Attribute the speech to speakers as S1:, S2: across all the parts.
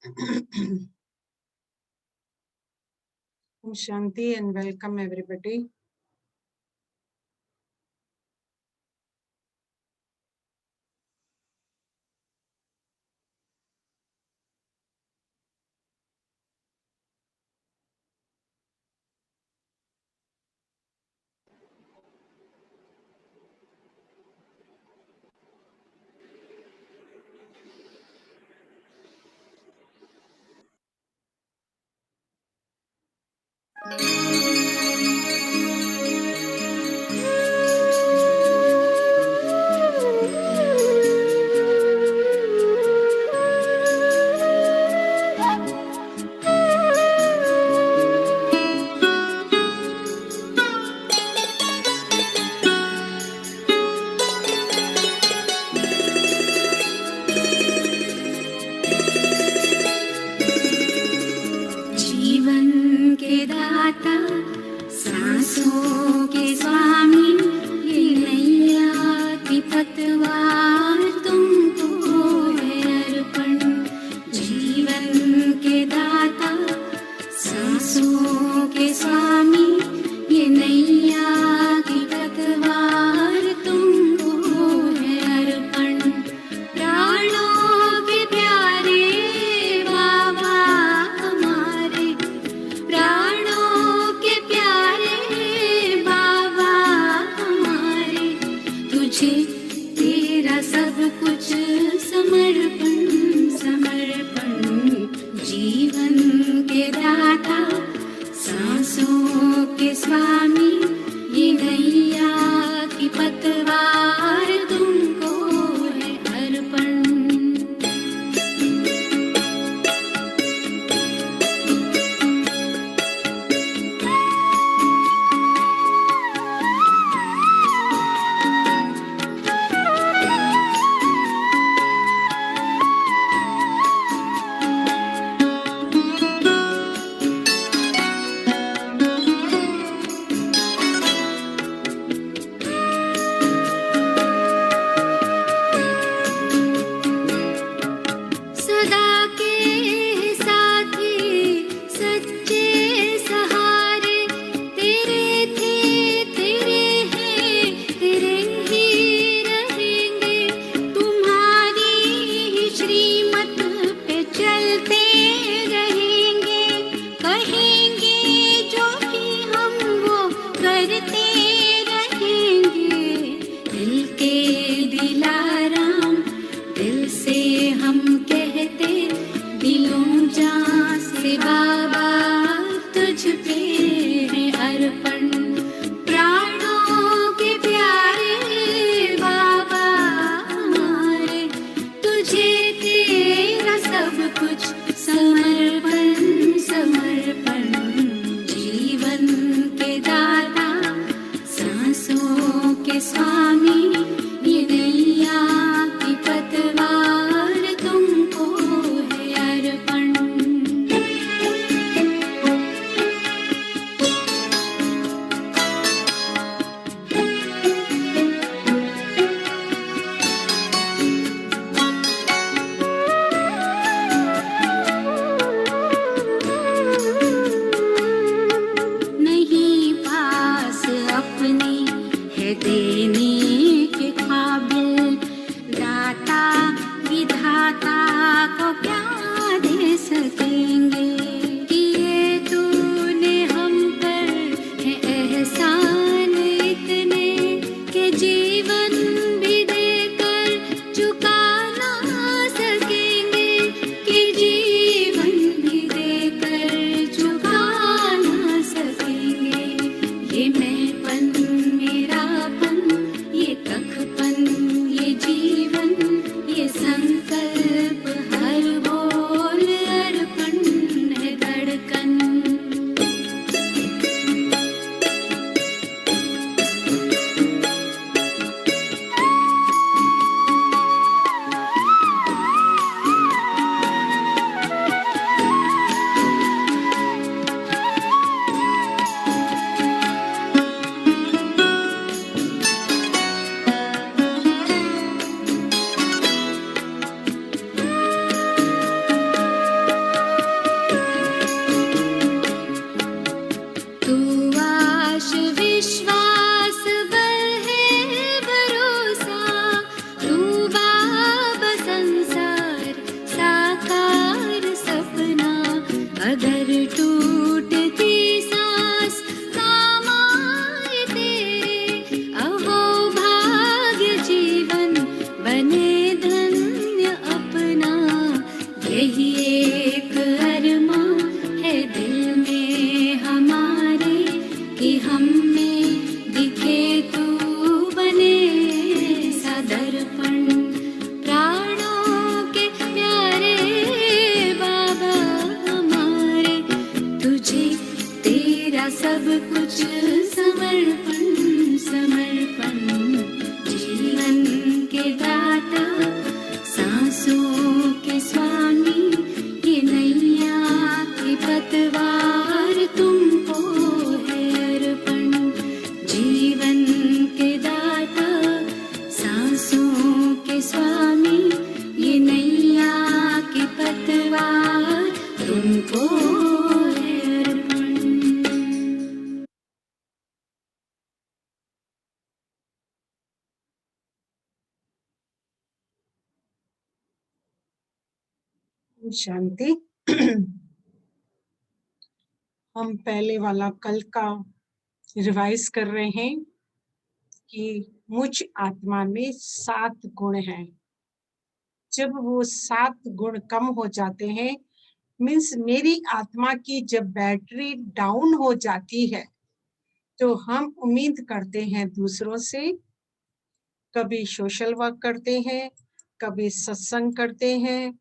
S1: Om Shanti and welcome everybody.
S2: जीवन के दाता सांसों के स्वामी ये नैया की पतवार तुमको है अर्पण। जीवन के दाता सांसों के स्वामी ये नैया की पतवार तुमको है अर्पण। प्राणों के प्यारे बाबा हमारे, प्राणों के प्यारे बाबा हमारे, तुझे तेरा सब कुछ समर्पण समर्पण। जीवन के दाता सांसों के स्वामी ये नैया की पतवार तुमको है अर्पण। सदा के साथी सच्चे सहारे तेरे थे, तेरे हैं, तेरे ही रहेंगे। तुम्हारी ही श्रीमत पे चलते रहेंगे। कहेंगे जो भी हम वो करते रहेंगे। दिल के दिलाराम दिल से हम कहते, दिलों जान से बाबा तुझ पे है अर्पण। प्राणों के प्यारे बाबा हमारे, तुझे तेरा सब कुछ समर्पण समर्पण। जीवन के दाता सांसों के स्वामी ये नैया की पतवार तुमको है अर्पण। नहीं पास अपने है देने के काबिल, दाता विधाता को क्या दे सकेंगे। किए तूने हम पर है एहसान इतने कि जीवन भी देकर चुका ना सकेंगे। कि जीवन भी देकर चुका ना सकेंगे। ये मैंपन मेरापन
S1: ओम शांति। हम पहले वाला कल का रिवाइज कर रहे हैं कि मुझ आत्मा में 7 गुण हैं। जब वो 7 गुण कम हो जाते हैं, मीन्स मेरी आत्मा की जब बैटरी डाउन हो जाती है, तो हम उम्मीद करते हैं दूसरों से, कभी सोशल वर्क करते हैं, कभी सत्संग करते हैं,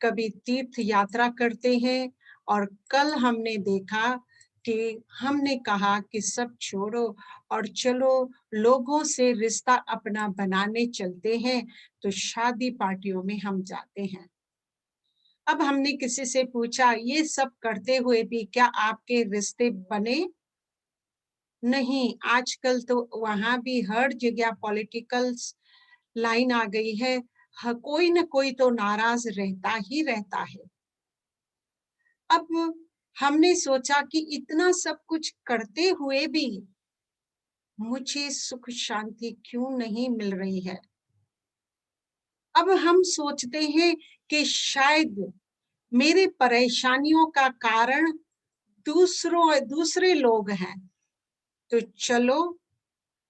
S1: कभी तीर्थ यात्रा करते हैं। और कल हमने देखा कि हमने कहा कि सब छोड़ो और चलो लोगों से रिश्ता अपना बनाने चलते हैं, तो शादी पार्टियों में हम जाते हैं। अब हमने किसी से पूछा, ये सब करते हुए भी क्या आपके रिश्ते बने? नहीं। आजकल तो वहां भी हर जगह पॉलिटिकल लाइन आ गई है, कोई न कोई तो नाराज रहता ही रहता है। अब हमने सोचा कि इतना सब कुछ करते हुए भी मुझे सुख शांति क्यों नहीं मिल रही है। अब हम सोचते हैं कि शायद मेरे परेशानियों का कारण दूसरे लोग हैं, तो चलो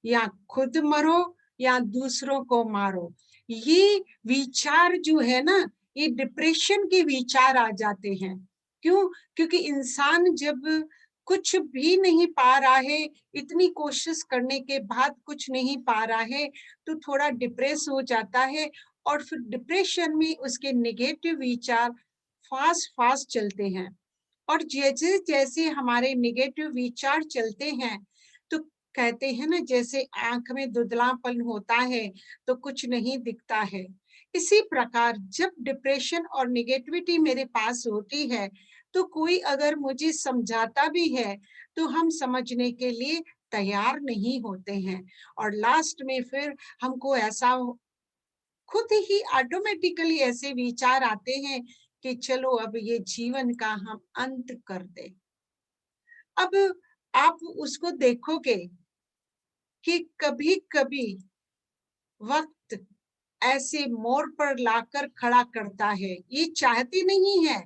S1: या खुद मरो या दूसरों को मारो। ये विचार जो है ना, ये डिप्रेशन के विचार आ जाते हैं। क्यों? क्योंकि इंसान जब कुछ भी नहीं पा रहा है, इतनी कोशिश करने के बाद कुछ नहीं पा रहा है, तो थोड़ा डिप्रेस हो जाता है। और फिर डिप्रेशन में उसके नेगेटिव विचार फास्ट फास्ट चलते हैं। और जैसे जैसे हमारे नेगेटिव विचार चलते हैं, तो कहते हैं ना, जैसे आंख में धुंधलापन होता है तो कुछ नहीं दिखता है। इसी प्रकार जब डिप्रेशन और नेगेटिविटी मेरे पास होती है, तो कोई अगर मुझे समझाता भी है, तो हम समझने के लिए तैयार नहीं होते हैं। और लास्ट में फिर हमको ऐसा खुद ही ऑटोमेटिकली ऐसे विचार आते हैं कि चलो अब ये जीवन का हम अंत कर दे। अब आप उसको देखोगे कि कभी कभी वक्त ऐसे मोड़ पर लाकर खड़ा करता है, ये चाहती नहीं है,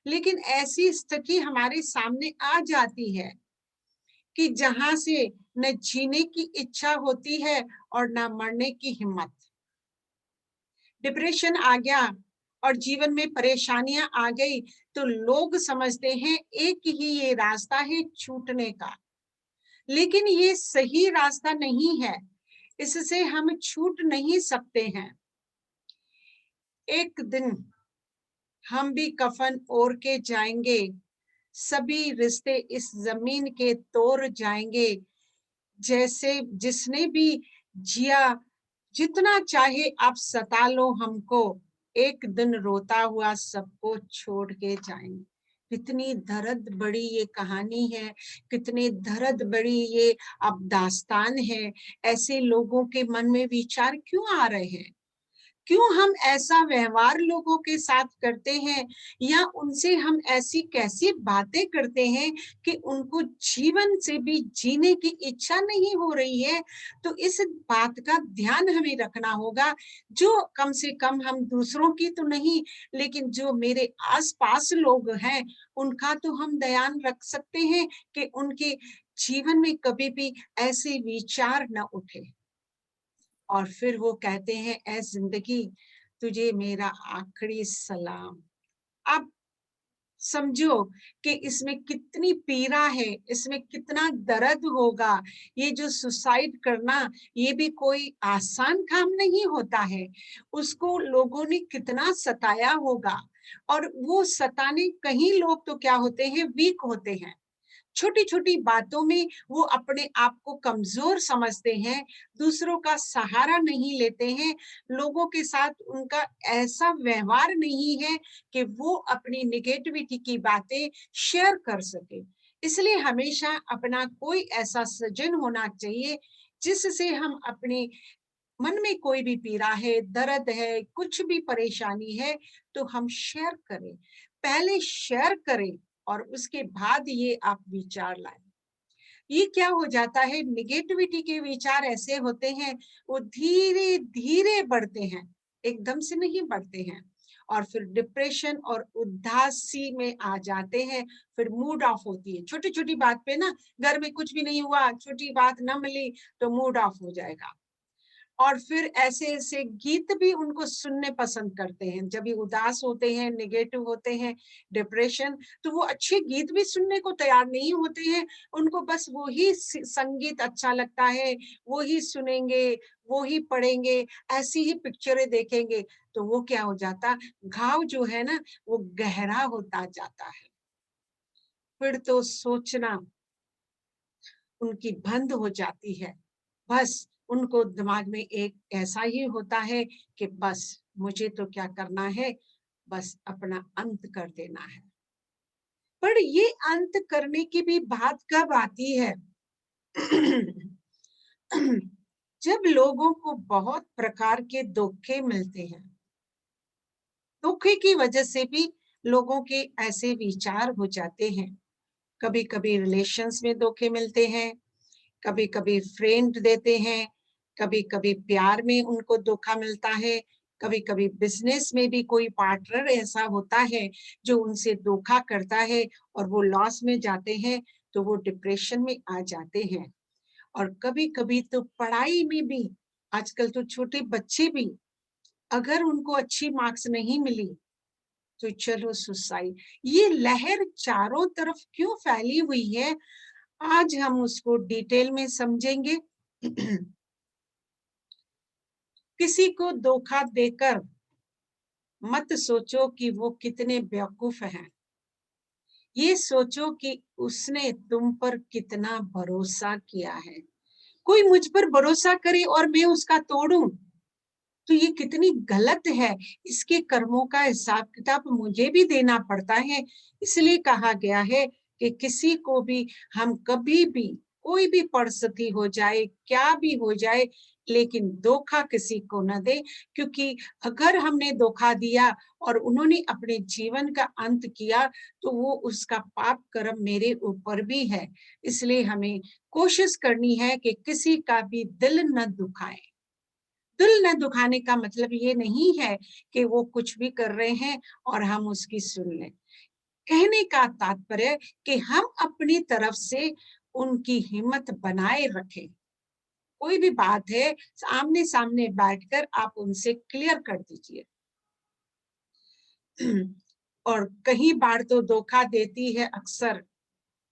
S1: लेकिन ऐसी स्थिति हमारे सामने आ जाती है कि जहां से न जीने की इच्छा होती है और न मरने की हिम्मत। डिप्रेशन आ गया और जीवन में परेशानियां आ गई, तो लोग समझते हैं एक ही ये रास्ता है छूटने का, लेकिन ये सही रास्ता नहीं है। इससे हम छूट नहीं सकते हैं। एक दिन हम भी कफन ओढ़ के जाएंगे, सभी रिश्ते इस जमीन के तोड़ जाएंगे। जैसे जिसने भी जिया, जितना चाहे आप सता लो हमको, एक दिन रोता हुआ सबको छोड़ के जाएंगे। कितनी दर्द बड़ी ये कहानी है, कितने दर्द बड़ी ये अब दास्तान है। ऐसे लोगों के मन में विचार क्यों आ रहे हैं? क्यों हम ऐसा व्यवहार लोगों के साथ करते हैं, या उनसे हम ऐसी कैसी बातें करते हैं कि उनको जीवन से भी जीने की इच्छा नहीं हो रही है। तो इस बात का ध्यान हमें रखना होगा। जो कम से कम हम दूसरों की तो नहीं, लेकिन जो मेरे आसपास लोग हैं, उनका तो हम ध्यान रख सकते हैं कि उनके जीवन में कभी भी ऐसे विचार न उठे। और फिर वो कहते हैं, ऐ जिंदगी तुझे मेरा आखिरी सलाम। अब समझो कि इसमें कितनी पीड़ा है, इसमें कितना दर्द होगा। ये जो सुसाइड करना, ये भी कोई आसान काम नहीं होता है। उसको लोगों ने कितना सताया होगा। और वो सताने, कहीं लोग तो क्या होते हैं, वीक होते हैं। छोटी छोटी बातों में वो अपने आप को कमजोर समझते हैं, दूसरों का सहारा नहीं लेते हैं, लोगों के साथ उनका ऐसा व्यवहार नहीं है कि वो अपनी निगेटिविटी की बातें शेयर कर सके। इसलिए हमेशा अपना कोई ऐसा सज्जन होना चाहिए जिससे हम अपने मन में कोई भी पीड़ा है, दर्द है, कुछ भी परेशानी है, तो हम शेयर करें। पहले शेयर करें और उसके बाद ये आप विचार लाएं। ये क्या हो जाता है, निगेटिविटी के विचार ऐसे होते हैं, वो धीरे धीरे बढ़ते हैं, एकदम से नहीं बढ़ते हैं। और फिर डिप्रेशन और उदासी में आ जाते हैं। फिर मूड ऑफ होती है, छोटी छोटी बात पे ना, घर में कुछ भी नहीं हुआ, छोटी बात न मिली तो मूड ऑफ हो जाएगा। और फिर ऐसे-ऐसे गीत भी उनको सुनने पसंद करते हैं। जब ये उदास होते हैं, नेगेटिव होते हैं, डिप्रेशन, तो वो अच्छे गीत भी सुनने को तैयार नहीं होते हैं। उनको बस वो ही संगीत अच्छा लगता है, वो ही सुनेंगे, वो ही पढ़ेंगे, ऐसी ही पिक्चरें देखेंगे। तो वो क्या हो जाता, घाव जो है ना, वो गहरा होता जाता है। फिर तो सोचना उनकी बंद हो जाती है। बस उनको दिमाग में एक ऐसा ही होता है कि बस मुझे तो क्या करना है, बस अपना अंत कर देना है। पर ये अंत करने की भी बात कब आती है? जब लोगों को बहुत प्रकार के धोखे मिलते हैं। धोखे की वजह से भी लोगों के ऐसे विचार हो जाते हैं। कभी-कभी रिलेशंस में धोखे मिलते हैं, कभी-कभी फ्रेंड देते हैं, कभी-कभी प्यार में उनको धोखा मिलता है, कभी-कभी बिज़नेस में भी कोई पार्टनर ऐसा होता है जो उनसे धोखा करता है और वो लॉस में जाते हैं, तो वो डिप्रेशन में आ जाते हैं। और कभी-कभी तो पढ़ाई में भी, आजकल तो छोटे बच्चे भी, अगर उनको अच्छी मार्क्स नहीं मिली, तो चलो सुसाइड। ये लहर चारों तरफ क्यों फैली हुई है, आज हम उसको डिटेल में समझेंगे। किसी को धोखा देकर मत सोचो कि वो कितने बेवकूफ हैं। ये सोचो कि उसने तुम पर कितना भरोसा किया है। कोई मुझ पर भरोसा करे और मैं उसका तोड़ूं, तो ये कितनी गलत है। इसके कर्मों का हिसाब किताब मुझे भी देना पड़ता है। इसलिए कहा गया है कि किसी को भी हम कभी भी, कोई भी परिस्थिति हो जाए, क्या भी हो जाए, लेकिन धोखा किसी को न दे। क्योंकि अगर हमने धोखा दिया और उन्होंने अपने जीवन का अंत किया, तो वो उसका पाप कर्म मेरे ऊपर भी है। इसलिए हमें कोशिश करनी है कि किसी का भी दिल न दुखाएं। दिल न दुखाने का मतलब ये नहीं है कि वो कुछ भी कर रहे हैं और हम उसकी सुन लें। कहने का तात्पर्य कि हम अपनी तरफ से उनकी हिम्मत बनाए रखें। कोई भी बात है, आमने-सामने बैठकर आप उनसे क्लियर कर दीजिए। और कई बार तो धोखा देती है अक्सर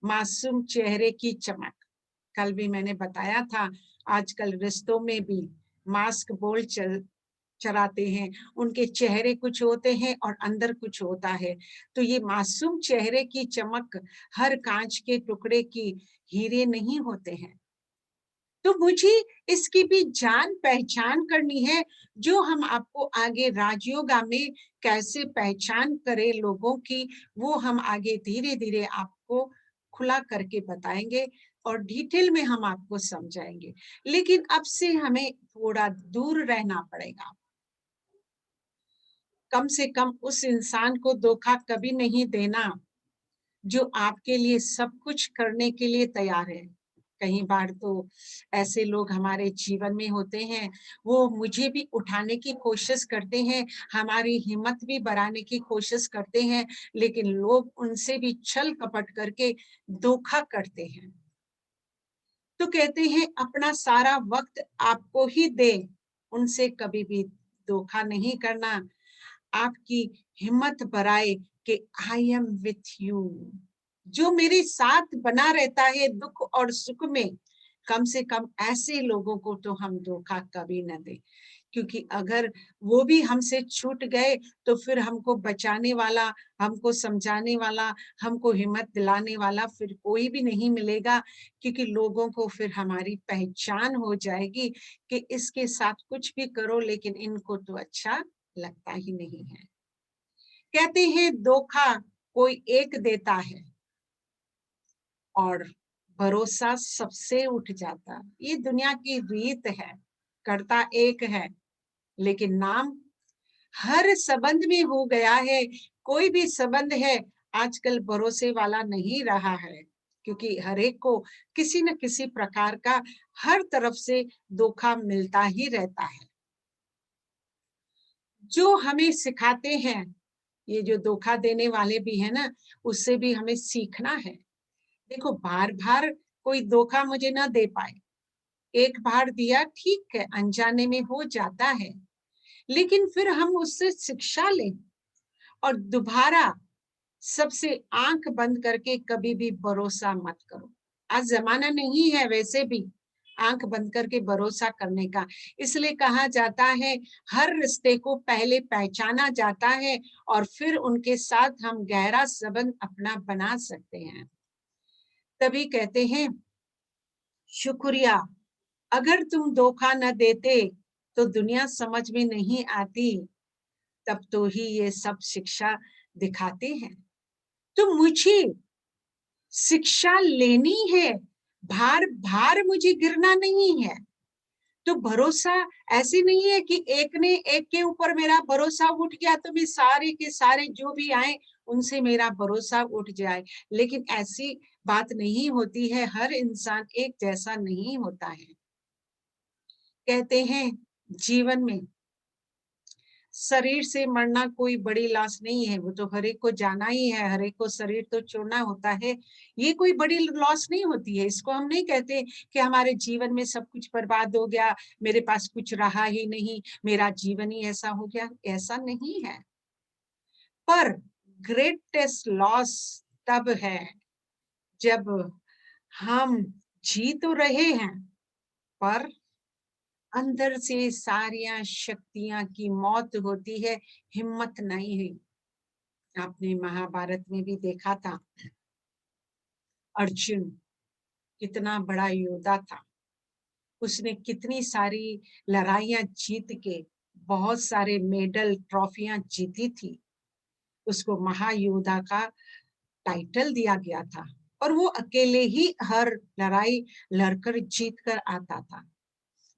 S1: मासूम चेहरे की चमक। कल भी मैंने बताया था, आजकल रिश्तों में भी मास्क बोल चलाते हैं, उनके चेहरे कुछ होते हैं और अंदर कुछ होता है। तो ये मासूम चेहरे की चमक हर कांच के टुकड़े की हीरे नहीं होते हैं। तो मुझे इसकी भी जान पहचान करनी है, जो हम आपको आगे राजयोगा में कैसे पहचान करें लोगों की, वो हम आगे धीरे-धीरे आपको खुला करके बताएँगे और डिटेल में हम आपको समझाएँगे। लेकिन अब से हमें थोड़ा दूर रहना पड़ेगा। कम से कम उस इंसान को धोखा कभी नहीं देना, जो आपके लिए सब कुछ करने के लिए तैयार है। कई बार तो ऐसे लोग हमारे जीवन में होते हैं, वो मुझे भी उठाने की कोशिश करते हैं, हमारी हिम्मत भी बढ़ाने की कोशिश करते हैं, लेकिन लोग उनसे भी छल-कपट करके धोखा करते हैं। तो कहते हैं अपना सारा वक़्त आपको ही दें, उनसे कभी भी धोखा नहीं करना। आपकी हिम्मत बढ़ाए कि आई एम विथ यू, जो मेरे साथ बना रहता है दुख और सुख में। कम से कम ऐसे लोगों को तो हम धोखा कभी न दें, क्योंकि अगर वो भी हमसे छूट गए तो फिर हमको बचाने वाला, हमको समझाने वाला, हमको हिम्मत दिलाने वाला फिर कोई भी नहीं मिलेगा। क्योंकि लोगों को फिर हमारी पहचान हो जाएगी कि इसके साथ कुछ भी करो लेकिन इनको तो अच्छा लगता ही नहीं है। कहते हैं धोखा कोई एक देता है और भरोसा सबसे उठ जाता। ये दुनिया की रीत है, करता एक है, लेकिन नाम हर संबंध में हो गया है। कोई भी संबंध है आजकल भरोसे वाला नहीं रहा है, क्योंकि हर एक को किसी न किसी प्रकार का हर तरफ से धोखा मिलता ही रहता है। जो हमें सिखाते हैं, ये जो धोखा देने वाले भी है ना, उससे भी हमें सीखना है। देखो बार बार कोई धोखा मुझे ना दे पाए, एक बार दिया ठीक है, अनजाने में हो जाता है, लेकिन फिर हम उससे शिक्षा लें और दोबारा सबसे आंख बंद करके कभी भी भरोसा मत करो। आज जमाना नहीं है वैसे भी आंख बंद करके भरोसा करने का। इसलिए कहा जाता है हर रिश्ते को पहले पहचाना जाता है और फिर उनके साथ हम गहरा संबंध अपना बना सकते हैं। तभी कहते हैं शुक्रिया, अगर तुम धोखा न देते तो दुनिया समझ में नहीं आती, तब तो ही ये सब शिक्षा दिखाते हैं। तो मुझे शिक्षा लेनी है, भार भार मुझे गिरना नहीं है। तो भरोसा ऐसे नहीं है कि एक ने एक के ऊपर मेरा भरोसा उठ गया तो मैं सारे के सारे जो भी आए उनसे मेरा भरोसा उठ जाए, लेकिन ऐसी बात नहीं होती है। हर इंसान एक जैसा नहीं होता है। कहते हैं जीवन में शरीर से मरना कोई बड़ी लॉस नहीं है, वो तो हर एक को जाना ही है, हर एक को शरीर तो छोड़ना होता है। ये कोई बड़ी लॉस नहीं होती है। इसको हम नहीं कहते कि हमारे जीवन में सब कुछ बर्बाद हो गया, मेरे पास कुछ रहा ही नहीं, मेरा जीवन ही ऐसा हो गया, ऐसा नहीं है। पर ग्रेटेस्ट लॉस तब है जब हम जी तो रहे हैं पर अंदर से सारियां शक्तियां की मौत होती है, हिम्मत नहीं है। आपने महाभारत में भी देखा था, अर्जुन कितना बड़ा योद्धा था, उसने कितनी सारी लड़ाइयां जीत के बहुत सारे मेडल ट्रॉफियां जीती थी, उसको महायोद्धा का टाइटल दिया गया था और वो अकेले ही हर लड़ाई लड़कर जीत कर आता था।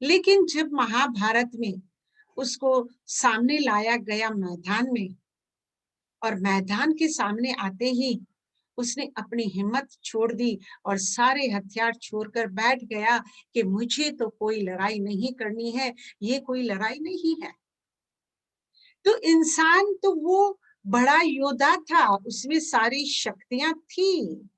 S1: लेकिन जब महाभारत में उसको सामने लाया गया मैदान में, और मैदान के सामने आते ही उसने अपनी हिम्मत छोड़ दी और सारे हथियार छोड़कर बैठ गया कि मुझे तो कोई लड़ाई नहीं करनी है, ये कोई लड़ाई नहीं है। तो इंसान तो वो बड़ा योद्धा था, उसमें सारी शक्तियां थी,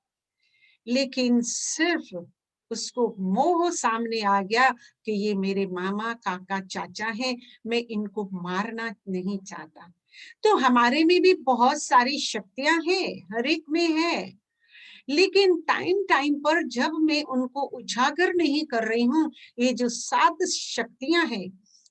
S1: लेकिन सिर्फ उसको मोह सामने आ गया कि ये मेरे मामा काका चाचा हैं, मैं इनको मारना नहीं चाहता। तो हमारे में भी बहुत सारी शक्तियां हैं, हर एक में है, लेकिन टाइम टाइम पर जब मैं उनको उजागर नहीं कर रही हूँ, ये जो 7 शक्तियां हैं,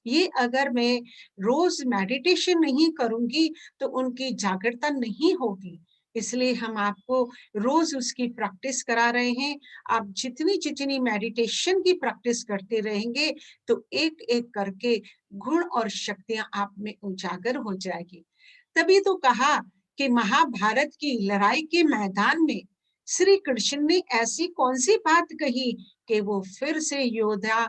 S1: ये अगर मैं रोज मेडिटेशन नहीं करूंगी तो उनकी जागृतता नहीं होगी। इसलिए हम आपको रोज उसकी प्रैक्टिस करा रहे हैं। आप जितनी जितनी मेडिटेशन की प्रैक्टिस करते रहेंगे तो एक एक करके गुण और शक्तियां आप में उजागर हो जाएगी। तभी तो कहा कि महाभारत की लड़ाई के मैदान में श्री कृष्ण ने ऐसी कौन सी बात कही कि वो फिर से योद्धा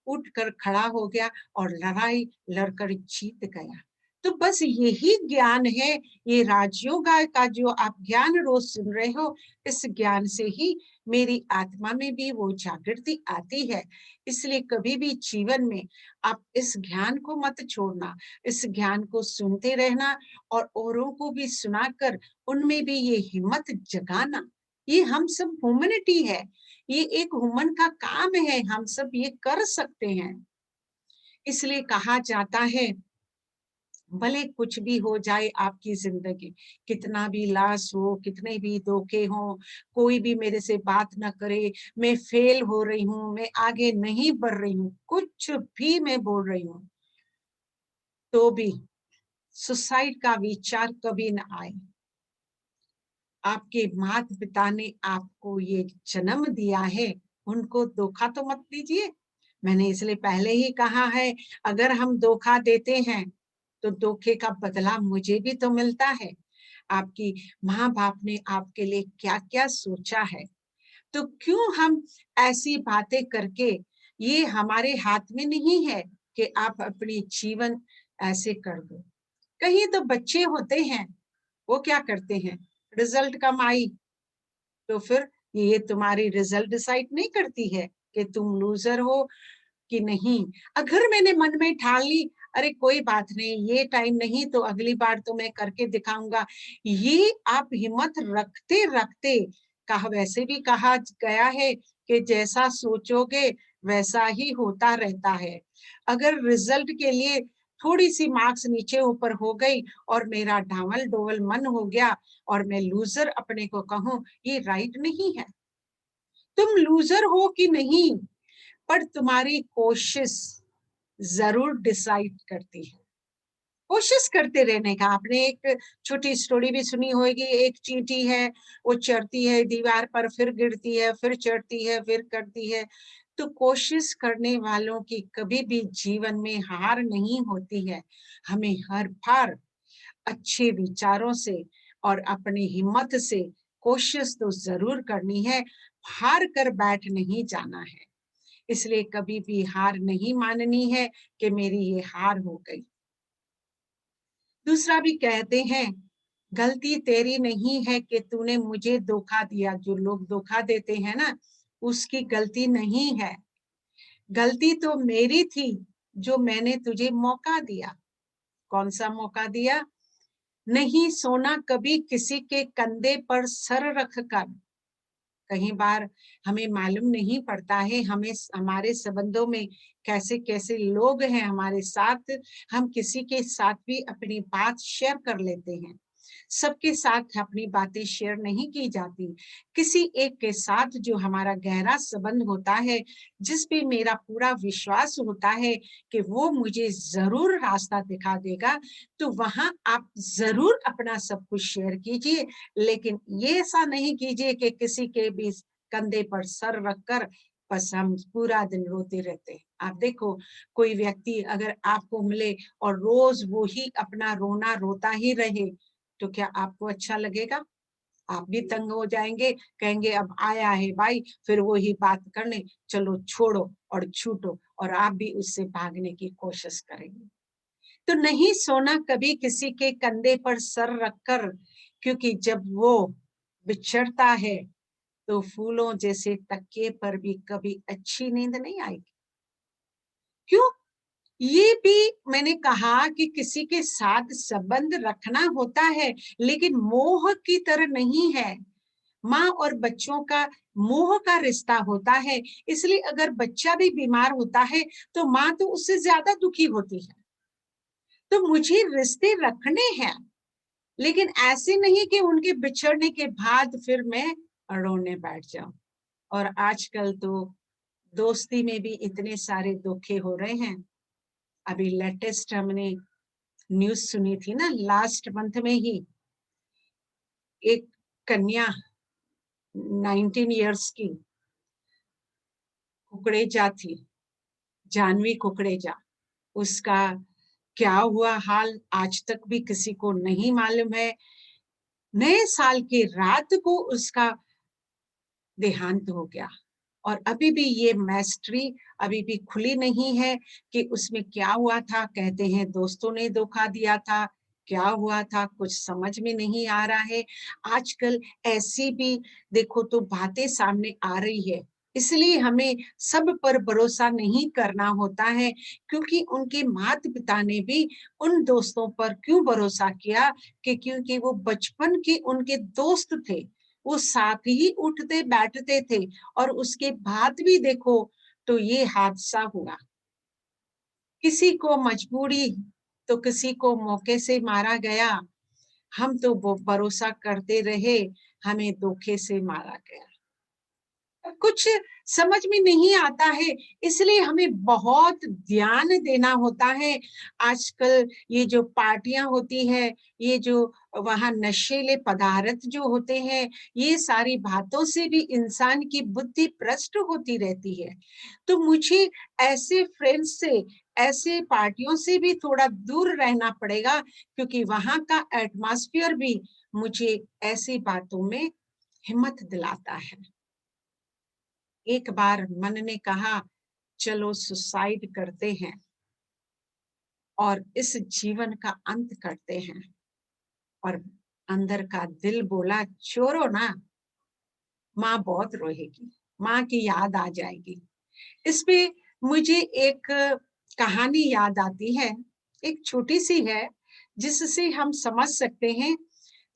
S1: उठकर खड़ा हो गया और लड़ाई लड़कर जीत गया। तो बस यही ज्ञान है, ये राजयोग का जो आप ज्ञान रोज सुन रहे हो, इस ज्ञान से ही मेरी आत्मा में भी वो जागृति आती है। इसलिए कभी भी जीवन में आप इस ज्ञान को मत छोड़ना, इस ज्ञान को सुनते रहना और औरों को भी सुनाकर उनमें भी ये हिम्मत जगाना। ये हम सब ह्यूमैनिटी है, ये एक ह्यूमन का काम है, हम सब ये कर सकते हैं। इसलिए कहा जाता है भले कुछ भी हो जाए आपकी जिंदगी, कितना भी लॉस हो, कितने भी धोखे हो, कोई भी मेरे से बात ना करे, मैं फेल हो रही हूँ, मैं आगे नहीं बढ़ रही हूँ, कुछ भी मैं बोल रही हूँ, तो भी सुसाइड का विचार कभी ना आए। आपके माता पिता ने आपको ये जन्म दिया है, उनको धोखा तो मत दीजिए। मैंने इसलिए पहले ही कहा है, अगर हम धोखा देते हैं तो धोखे का बदला मुझे भी तो मिलता है। आपकी माँ बाप ने आपके लिए क्या क्या सोचा है, तो क्यों हम ऐसी बातें करके, ये हमारे हाथ में नहीं है कि आप अपनी जीवन ऐसे कर दो। कहीं तो बच्चे होते हैं, वो क्या करते हैं, रिजल्ट कम आई तो फिर ये तुम्हारी रिजल्ट डिसाइड नहीं करती है कि तुम लूजर हो कि नहीं, अगर मैंने मन में ठान ली, अरे कोई बात नहीं, ये टाइम नहीं तो अगली बार तो मैं करके दिखाऊंगा, ये आप हिम्मत रखते रखते, कहा वैसे भी कहा गया है कि जैसा सोचोगे वैसा ही होता रहता है। अगर रिजल्ट के लिए थोड़ी सी मार्क्स नीचे ऊपर हो गई और मेरा डावल डोवल मन हो गया और मैं लूजर अपने को कहूं, ये राइट नहीं है। तुम लूजर हो कि नहीं, पर तुम्हारी कोशिश जरूर डिसाइड करती है। कोशिश करते रहने का। आपने एक छोटी स्टोरी भी सुनी होगी, एक चींटी है, वो चढ़ती है दीवार पर, फिर गिरती है, फिर चढ़ती है, फिर करती है। तो कोशिश करने वालों की कभी भी जीवन में हार नहीं होती है। हमें हर बार अच्छे विचारों से और अपनी हिम्मत से कोशिश तो जरूर करनी है, हार कर बैठ नहीं जाना है। इसलिए कभी भी हार नहीं माननी है कि मेरी ये हार हो गई। दूसरा भी कहते हैं, गलती तेरी नहीं है कि तूने मुझे धोखा दिया। जो लोग धोखा देते हैं ना, उसकी गलती नहीं है, गलती तो मेरी थी जो मैंने तुझे मौका दिया। कौन सा मौका दिया? नहीं सोना कभी किसी के कंधे पर सर रख कर। कई बार हमें मालूम नहीं पड़ता है, हमें हमारे संबंधों में कैसे कैसे लोग हैं हमारे साथ, हम किसी के साथ भी अपनी बात शेयर कर लेते हैं। सबके साथ अपनी बातें शेयर नहीं की जाती। किसी एक के साथ जो हमारा गहरा संबंध होता है, जिस पे मेरा पूरा विश्वास होता है कि वो मुझे जरूर रास्ता दिखा देगा, तो वहां आप जरूर अपना सब कुछ शेयर कीजिए। लेकिन ये ऐसा नहीं कीजिए कि किसी के भी कंधे पर सर रखकर बस हम पूरा दिन रोते रहते हैं। आप देखो, कोई व्यक्ति अगर आपको मिले और रोज वो ही अपना रोना रोता ही रहे, तो क्या आपको अच्छा लगेगा? आप भी तंग हो जाएंगे, कहेंगे अब आया है भाई फिर वो ही बात करने, चलो छोड़ो और छूटो, और आप भी उससे भागने की कोशिश करेंगे। तो नहीं सोना कभी किसी के कंधे पर सर रखकर, क्योंकि जब वो बिछड़ता है तो फूलों जैसे तकिए पर भी कभी अच्छी नींद नहीं आएगी। क्यों? ये भी मैंने कहा कि किसी के साथ संबंध रखना होता है, लेकिन मोह की तरह नहीं है। माँ और बच्चों का मोह का रिश्ता होता है, इसलिए अगर बच्चा भी बीमार होता है तो माँ तो उससे ज्यादा दुखी होती है। तो मुझे रिश्ते रखने हैं, लेकिन ऐसे नहीं कि उनके बिछड़ने के बाद फिर मैं रोने बैठ जाऊं। और आजकल तो दोस्ती में भी इतने सारे धोखे हो रहे हैं। अभी लेटेस्ट हमने न्यूज सुनी थी ना, लास्ट मंथ में ही एक कन्या 19 इयर्स की कुकड़ेजा थी, जानवी कुकड़ेजा। उसका क्या हुआ हाल आज तक भी किसी को नहीं मालूम है। नए साल की रात को उसका देहांत हो गया, और अभी भी ये मिस्ट्री अभी भी खुली नहीं है कि उसमें क्या हुआ था। कहते हैं दोस्तों ने धोखा दिया था, क्या हुआ था कुछ समझ में नहीं आ रहा है। आजकल ऐसी भी देखो तो बातें सामने आ रही है, इसलिए हमें सब पर भरोसा नहीं करना होता है, क्योंकि उनके माता पिता ने भी उन दोस्तों पर क्यों भरोसा किया, कि क्योंकि वो बचपन के उनके दोस्त थे, वो साथ ही उठते बैठते थे, और उसके बाद भी देखो तो ये हादसा हुआ। किसी को मजबूरी तो किसी को मौके से मारा गया। हम तो वो भरोसा करते रहे, हमें धोखे से मारा गया। कुछ समझ में नहीं आता है, इसलिए हमें बहुत ध्यान देना होता है। आजकल ये जो पार्टियां होती है, ये जो वहां नशीले पदार्थ जो होते हैं, ये सारी बातों से भी इंसान की बुद्धि भ्रष्ट होती रहती है। तो मुझे ऐसे फ्रेंड्स से, ऐसे पार्टियों से भी थोड़ा दूर रहना पड़ेगा, क्योंकि वहां का एटमॉस्फेयर भी मुझे ऐसी बातों में हिम्मत दिलाता है। एक बार मन ने कहा चलो सुसाइड करते हैं और इस जीवन का अंत करते हैं, और अंदर का दिल बोला छोड़ो ना, माँ बहुत रोएगी, माँ की याद आ जाएगी। इस पे मुझे एक कहानी याद आती है, एक छोटी-सी है, जिससे हम समझ सकते हैं,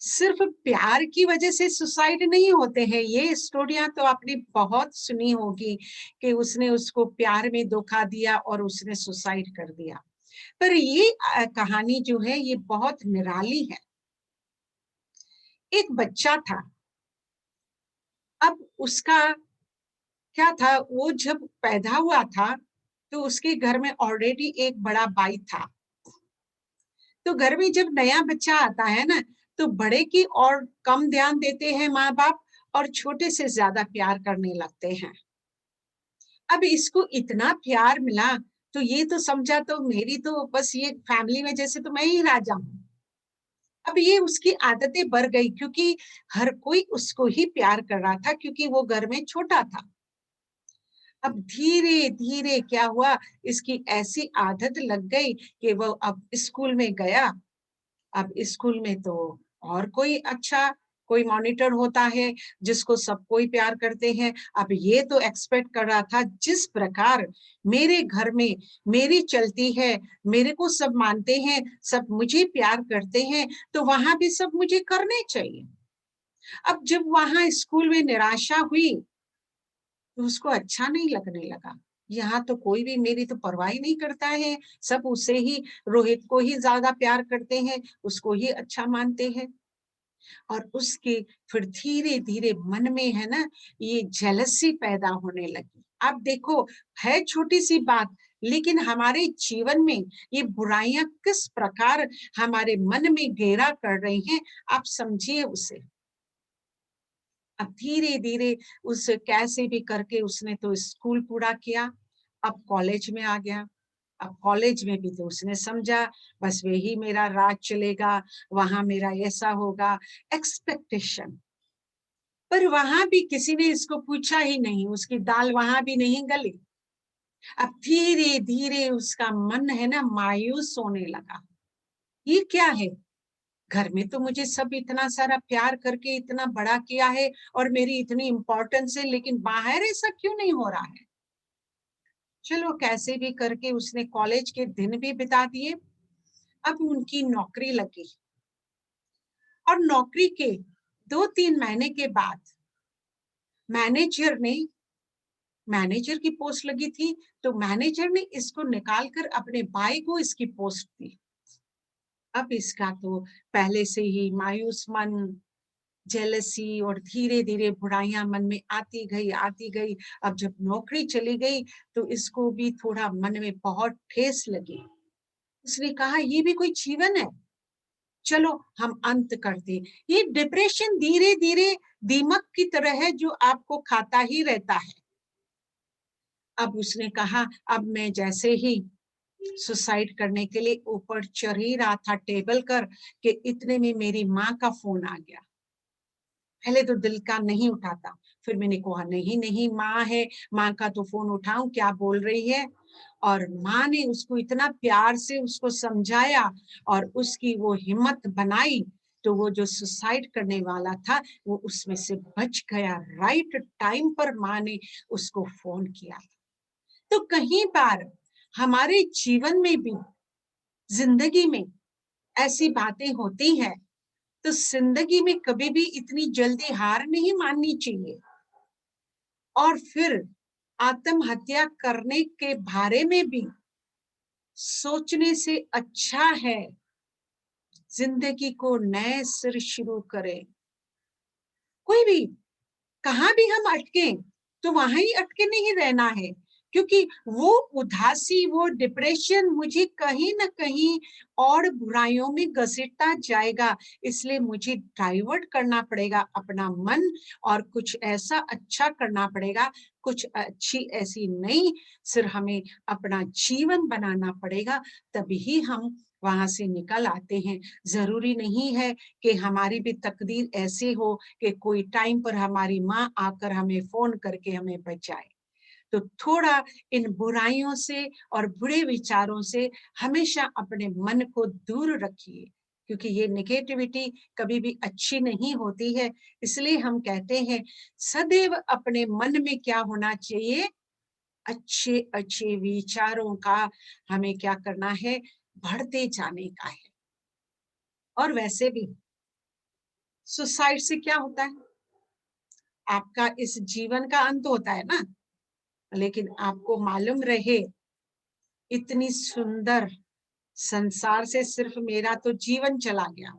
S1: सिर्फ़ प्यार की वज़ह से सुसाइड नहीं होते हैं। ये स्टोरियाँ तो आपने बहुत सुनी होगी कि उसने उसको प्यार में धोखा दिया और उसने सुसाइड कर दिया। पर ये कहानी जो है, ये बहुत निराली है। एक बच्चा था, अब उसका क्या था, वो जब पैदा हुआ था, तो उसके घर में ऑलरेडी एक बड़ा भाई था। तो घर में जब नया बच्चा आता है ना, तो बड़े की और कम ध्यान देते हैं माँ-बाप और छोटे से ज़्यादा प्यार करने लगते हैं। अब इसको इतना प्यार मिला, तो ये तो समझा तो मेरी तो बस ये फैमिली में जैसे तो मैं ही राजा हूँ। अब ये उसकी आदतें बढ़ गई क्योंकि हर कोई उसको ही प्यार कर रहा था क्योंकि वो घर में छोटा था। अब धीरे-धीरे क्या हुआ, इसकी ऐसी आदत लग गई कि वो अब स्कूल में गया। अब स्कूल में तो और कोई अच्छा कोई मॉनिटर होता है, जिसको सब कोई प्यार करते हैं। अब ये तो एक्सपेक्ट कर रहा था जिस प्रकार मेरे घर में मेरी चलती है, मेरे को सब मानते हैं, सब मुझे प्यार करते हैं, तो वहाँ भी सब मुझे करने चाहिए। अब जब वहाँ स्कूल में निराशा हुई, तो उसको अच्छा नहीं लगने लगा। यहाँ तो कोई भी मेरी तो परवाह ही नहीं करता है, सब उसे ही रोहित को ही ज़्यादा प्यार करते हैं, उसको ही अच्छा मानते हैं। और उसके फिर धीरे-धीरे मन में है ना, ये जेलसी पैदा होने लगी। अब देखो, है छोटी-सी बात, लेकिन हमारे जीवन में ये बुराइयाँ किस प्रकार हमारे मन में घेरा कर रही हैं, आप समझिए उसे। अब धीरे-धीरे उस कैसे भी करके उसने तो स्कूल पूरा किया, अब कॉलेज में आ गया। अब कॉलेज में भी तो उसने समझा बस वही मेरा राज चलेगा, वहाँ मेरा ऐसा होगा, एक्सपेक्टेशन। पर वहाँ भी किसी ने इसको पूछा ही नहीं, उसकी दाल वहाँ भी नहीं गली। अब धीरे-धीरे उसका मन है ना मायूस होने लगा। ये क्या है? घर में तो मुझे सब इतना सारा प्यार करके इतना बड़ा किया है और मेरी इतनी इम्पोर्टेंस है, लेकिन बाहर ऐसा क्यों नहीं हो रहा है? चलो कैसे भी करके उसने कॉलेज के दिन भी बिता दिए। अब उनकी नौकरी लगी और नौकरी के 2-3 महीने के बाद मैनेजर ने मैनेजर की पोस्ट लगी थी, तो मैनेजर ने इसको निकाल कर अपने भाई को इसकी पोस्ट दी। अब इसका तो पहले से ही मायूस मन, जेलसी और धीरे-धीरे बुराइयाँ मन में आती गई, आती गई। अब जब नौकरी चली गई, तो इसको भी थोड़ा मन में बहुत ठेस लगी। उसने कहा, "ये भी कोई जीवन है? चलो हम अंत कर दें।" ये डिप्रेशन धीरे-धीरे दीमक की तरह है जो आपको खाता ही रहता है। अब उसने कहा, अब मैं जैसे ही सुसाइड करने के लिए ऊपर चढ़ ही रहा था टेबल कर कि इतने में मेरी माँ का फ़ोन आ गया। पहले तो दिल का नहीं उठाता, फिर मैंने कहा नहीं, नहीं माँ है, माँ का तो फ़ोन उठाऊँ, क्या बोल रही है? और माँ ने उसको इतना प्यार से उसको समझाया और उसकी वो हिम्मत बनाई, तो वो जो सुसाइड करने वाला था, वो उसमें से बच गया। राइट टाइम पर माँ ने उसको फ़ोन किया। तो कहीं बार हमारे जीवन में भी, ज़िंदगी में ऐसी बातें होती हैं, तो ज़िंदगी में कभी भी इतनी जल्दी हार नहीं माननी चाहिए। और फिर आत्महत्या करने के बारे में भी सोचने से अच्छा है ज़िंदगी को नए सिर शुरू करें। कोई भी कहाँ भी हम अटके, तो वहाँ ही अटके नहीं रहना है, क्योंकि वो उदासी, वो डिप्रेशन मुझे कहीं न कहीं और बुराइयों में घसीटता जाएगा। इसलिए मुझे डाइवर्ट करना पड़ेगा अपना मन और कुछ ऐसा अच्छा करना पड़ेगा, कुछ अच्छी ऐसी नई सिर हमें अपना जीवन बनाना पड़ेगा, तभी हम वहाँ से निकल आते हैं। ज़रूरी नहीं है कि हमारी भी तकदीर ऐसी हो कि कोई टाइम पर हमारी माँ आकर हमें फ़ोन करके हमें बचाए। तो थोड़ा इन बुराइयों से और बुरे विचारों से हमेशा अपने मन को दूर रखिए, क्योंकि ये नेगेटिविटी कभी भी अच्छी नहीं होती है। इसलिए हम कहते हैं, सदैव अपने मन में क्या होना चाहिए? अच्छे अच्छे विचारों का हमें क्या करना है, बढ़ते जाने का है। और वैसे भी सुसाइड से क्या होता है, आपका इस जीवन का अंत होता है ना, लेकिन आपको मालूम रहे इतनी सुंदर संसार से सिर्फ मेरा तो जीवन चला गया,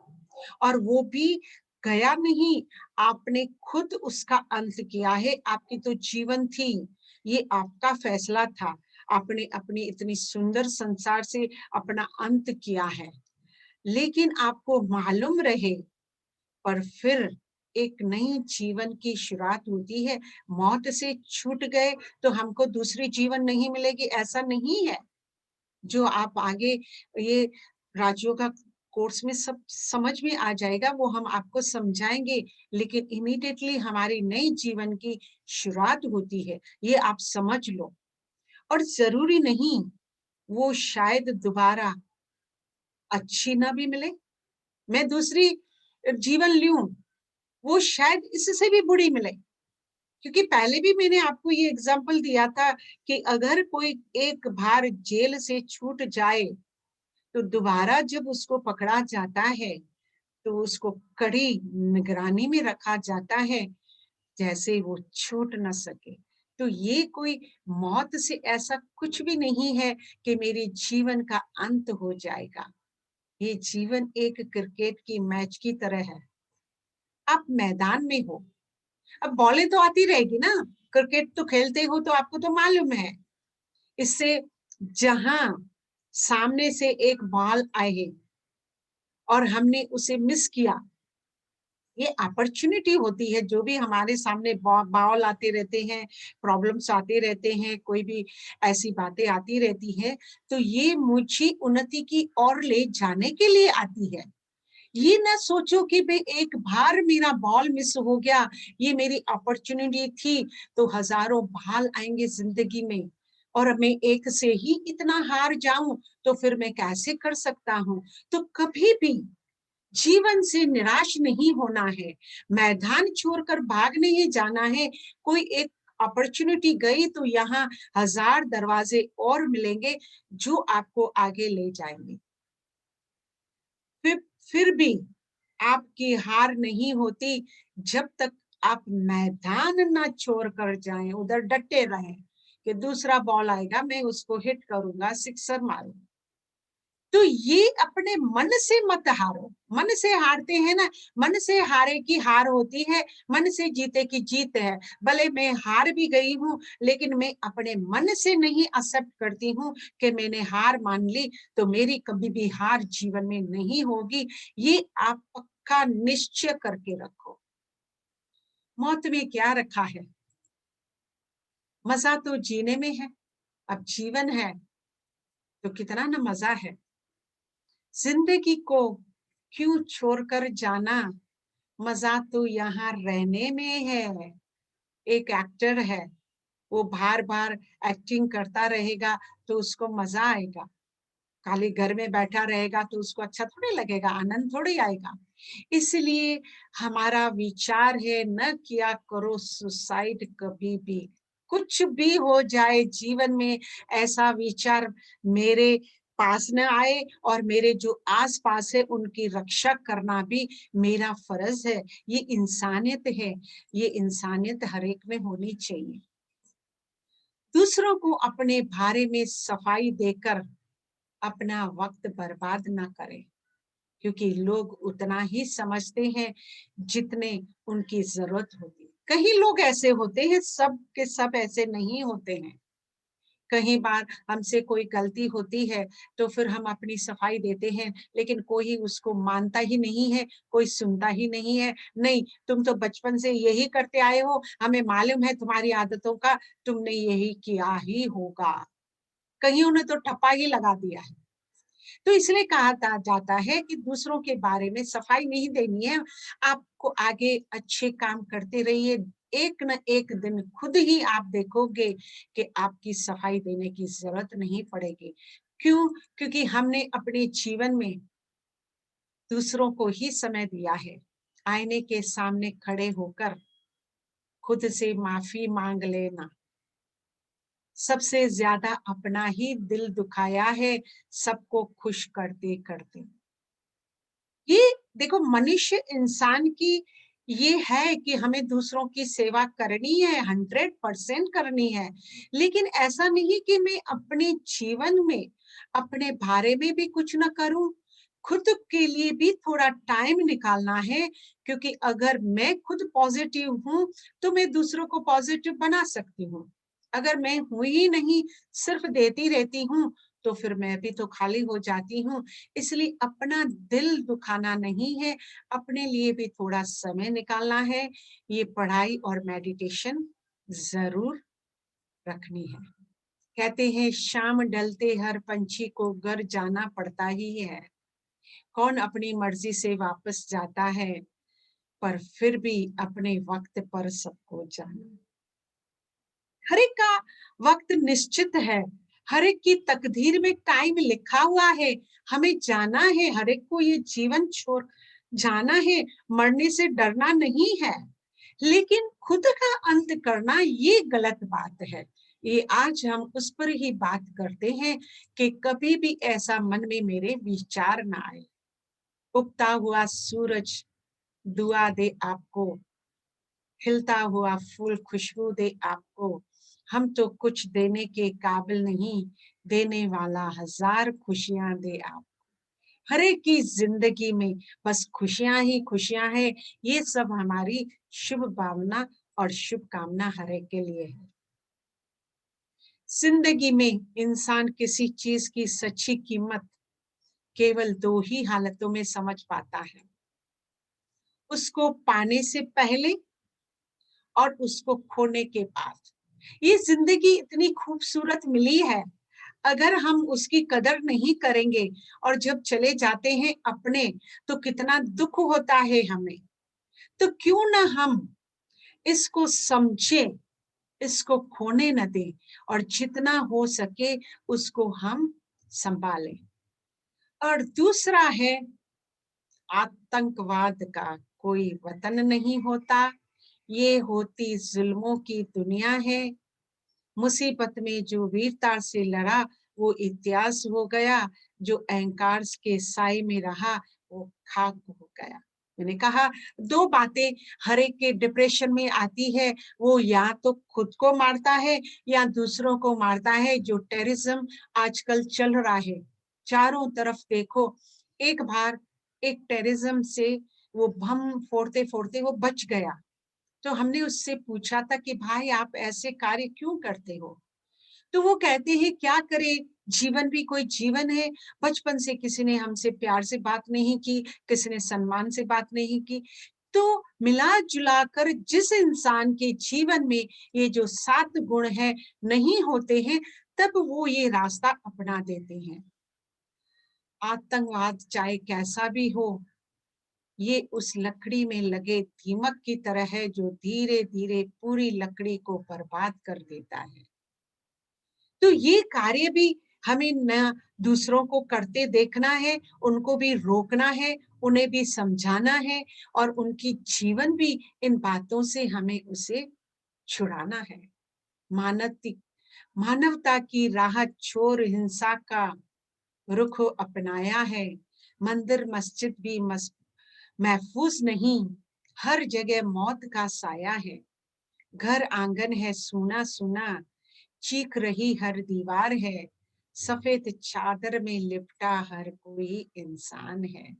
S1: और वो भी गया नहीं, आपने खुद उसका अंत किया है। आपकी तो जीवन थी, ये आपका फैसला था, आपने अपनी इतनी सुंदर संसार से अपना अंत किया है। लेकिन आपको मालूम रहे, पर फिर एक नई जीवन की शुरुआत होती है। मौत से छूट गए तो हमको दूसरी जीवन नहीं मिलेगी, ऐसा नहीं है। जो आप आगे ये राज्यों का कोर्स में सब समझ में आ जाएगा, वो हम आपको समझाएंगे। लेकिन इमीडिएटली हमारी नई जीवन की शुरुआत होती है, ये आप समझ लो। और जरूरी नहीं वो शायद दोबारा अच्छी ना भी मिले, मैं दूसरी जीवन लूं, वो शायद इससे भी बुरी मिले। क्योंकि पहले भी मैंने आपको ये एग्जाम्पल दिया था कि अगर कोई एक बार जेल से छूट जाए तो दोबारा जब उसको पकड़ा जाता है तो उसको कड़ी निगरानी में रखा जाता है, जैसे वो छूट ना सके। तो ये कोई मौत से ऐसा कुछ भी नहीं है कि मेरे जीवन का अंत हो जाएगा। ये जीवन एक क्रिकेट की मैच की तरह है। आप मैदान में हो, अब बॉलें तो आती रहेगी ना, क्रिकेट तो खेलते हो तो आपको तो मालूम है। इससे जहां सामने से एक बॉल आए और हमने उसे मिस किया, ये अपॉर्चुनिटी होती है। जो भी हमारे सामने बॉल आते रहते हैं, प्रॉब्लम्स आते रहते हैं, कोई भी ऐसी बातें आती रहती हैं, तो ये मुझे उन्नति की ओर ले जाने के लिए आती है। ये ना सोचो कि भाई एक बार मेरा बॉल मिस हो गया, ये मेरी अपॉर्चुनिटी थी, तो हजारों बॉल आएंगे जिंदगी में और मैं एक से ही इतना हार जाऊं तो फिर मैं कैसे कर सकता हूं। तो कभी भी जीवन से निराश नहीं होना है, मैदान छोड़कर भाग नहीं जाना है। कोई एक अपॉर्चुनिटी गई तो यहाँ हजार दरवाजे और मिलेंगे जो आपको आगे ले जाएंगे। फिर फिर भी आपकी हार नहीं होती जब तक आप मैदान ना छोड़ कर जाएं, उधर डटे रहें कि दूसरा बॉल आएगा मैं उसको हिट करूंगा, सिक्सर मारूंगा। तो ये अपने मन से मत हारो। मन से हारते हैं ना, मन से हारे की हार होती है, मन से जीते की जीत है। भले मैं हार भी गई हूँ, लेकिन मैं अपने मन से नहीं एक्सेप्ट करती हूँ कि मैंने हार मान ली, तो मेरी कभी भी हार जीवन में नहीं होगी। ये आप पक्का निश्चय करके रखो। मौत में क्या रखा है, मजा तो जीने में है। अब जीवन है तो कितना ना मजा है। जिंदगी को क्यों छोड़कर जाना, मजा तो यहाँ रहने में है। एक एक्टर है, वो बार बार एक्टिंग करता रहेगा तो उसको मजा आएगा। खाली घर में बैठा रहेगा तो उसको अच्छा थोड़ी लगेगा, आनंद थोड़ी आएगा। इसलिए हमारा विचार है, न किया करो सुसाइड कभी भी। कुछ भी हो जाए जीवन में, ऐसा विचार मेरे पास न आए, और मेरे जो आस पास है उनकी रक्षा करना भी मेरा फर्ज है। ये इंसानियत है, ये इंसानियत हर एक में होनी चाहिए। दूसरों को अपने बारे में सफाई देकर अपना वक्त बर्बाद ना करें, क्योंकि लोग उतना ही समझते हैं जितने उनकी जरूरत होती है। कई लोग ऐसे होते हैं, सब के सब ऐसे नहीं होते हैं। कई बार हमसे कोई गलती होती है तो फिर हम अपनी सफाई देते हैं, लेकिन कोई उसको मानता ही नहीं है, कोई सुनता ही नहीं है। नहीं, तुम तो बचपन से यही करते आए हो, हमें मालूम है तुम्हारी आदतों का, तुमने यही किया ही होगा। कईयों ने तो ठप्पा ही लगा दिया है। तो इसलिए कहा जाता है कि दूसरों के बारे में सफाई नहीं देनी है। आपको आगे अच्छे काम करते रहिए, एक न एक दिन खुद ही आप देखोगे कि आपकी सफाई देने की जरूरत नहीं पड़ेगी। क्यों? क्योंकि हमने अपने जीवन में दूसरों को ही समय दिया है। आईने के सामने खड़े होकर खुद से माफी मांग लेना, सबसे ज्यादा अपना ही दिल दुखाया है, सबको खुश करते करते। ये देखो, मनुष्य इंसान की ये है कि हमें दूसरों की सेवा करनी है, 100% करनी है, लेकिन ऐसा नहीं कि मैं अपने जीवन में अपने बारे में भी कुछ ना करूं। खुद के लिए भी थोड़ा टाइम निकालना है, क्योंकि अगर मैं खुद पॉजिटिव हूं तो मैं दूसरों को पॉजिटिव बना सकती हूँ। अगर मैं हूं ही नहीं, सिर्फ देती रहती हूँ, तो फिर मैं भी तो खाली हो जाती हूँ। इसलिए अपना दिल दुखाना नहीं है, अपने लिए भी थोड़ा समय निकालना है। ये पढ़ाई और मेडिटेशन जरूर रखनी है। कहते हैं शाम ढलते हर पंछी को घर जाना पड़ता ही है। कौन अपनी मर्जी से वापस जाता है, पर फिर भी अपने वक्त पर सबको जाना। हर एक का वक्त निश्चित है, हर एक की तकदीर में टाइम लिखा हुआ है। हमें जाना है, हर एक को ये जीवन छोड़ जाना है, मरने से डरना नहीं है, लेकिन खुद का अंत करना ये गलत बात है। ये आज हम उस पर ही बात करते हैं कि कभी भी ऐसा मन में मेरे विचार ना आए। उगता हुआ सूरज दुआ दे आपको, खिलता हुआ फूल खुशबू दे आपको। हम तो कुछ देने के काबिल नहीं, देने वाला हजार खुशियां दे आप। हर एक की जिंदगी में बस खुशियां ही खुशियां है। ये सब हमारी शुभ भावना और शुभकामना हर एक के लिए है। जिंदगी में इंसान किसी चीज की सच्ची कीमत केवल दो ही हालतों में समझ पाता है, उसको पाने से पहले और उसको खोने के बाद। ये जिंदगी इतनी खूबसूरत मिली है, अगर हम उसकी कदर नहीं करेंगे और जब चले जाते हैं अपने, तो कितना दुख होता है हमें। तो क्यों ना हम इसको समझे, इसको खोने न दें, और जितना हो सके उसको हम संभालें। और दूसरा है, आतंकवाद का कोई वतन नहीं होता, ये होती जुल्मों की दुनिया है। मुसीबत में जो वीरता से लड़ा वो इतिहास हो गया, जो अहंकार के साए में रहा वो खाक हो गया। मैंने कहा, दो बातें हर एक के डिप्रेशन में आती है, वो या तो खुद को मारता है या दूसरों को मारता है। जो टेररिज्म आजकल चल रहा है, चारों तरफ देखो। एक बार एक टेररिज्म से वो बम फोड़ते फोड़ते वो बच गया, तो हमने उससे पूछा था कि भाई आप ऐसे कार्य क्यों करते हो? तो वो कहते हैं क्या करें, जीवन भी कोई जीवन है। बचपन से किसी ने हमसे प्यार से बात नहीं की, किसी ने सम्मान से बात नहीं की। तो मिला जुला कर जिस इंसान के जीवन में ये जो 7 गुण है नहीं होते हैं, तब वो ये रास्ता अपना देते हैं। आतंकवाद चाहे कैसा भी हो, ये उस लकड़ी में लगे दीमक की तरह है जो धीरे धीरे पूरी लकड़ी को बर्बाद कर देता है। तो ये कार्य भी हमें न दूसरों को करते देखना है, उनको भी रोकना है, उन्हें भी समझाना है, और उनकी जीवन भी इन बातों से हमें उसे छुड़ाना है। मानवती मानवता की राह छोड़ हिंसा का रुख अपनाया है। मंदिर मस्जिद भी महफूज नहीं, हर जगह मौत का साया है। घर आंगन है सूना सूना, चीख रही हर दीवार है। सफेद चादर में लिपटा हर कोई इंसान है।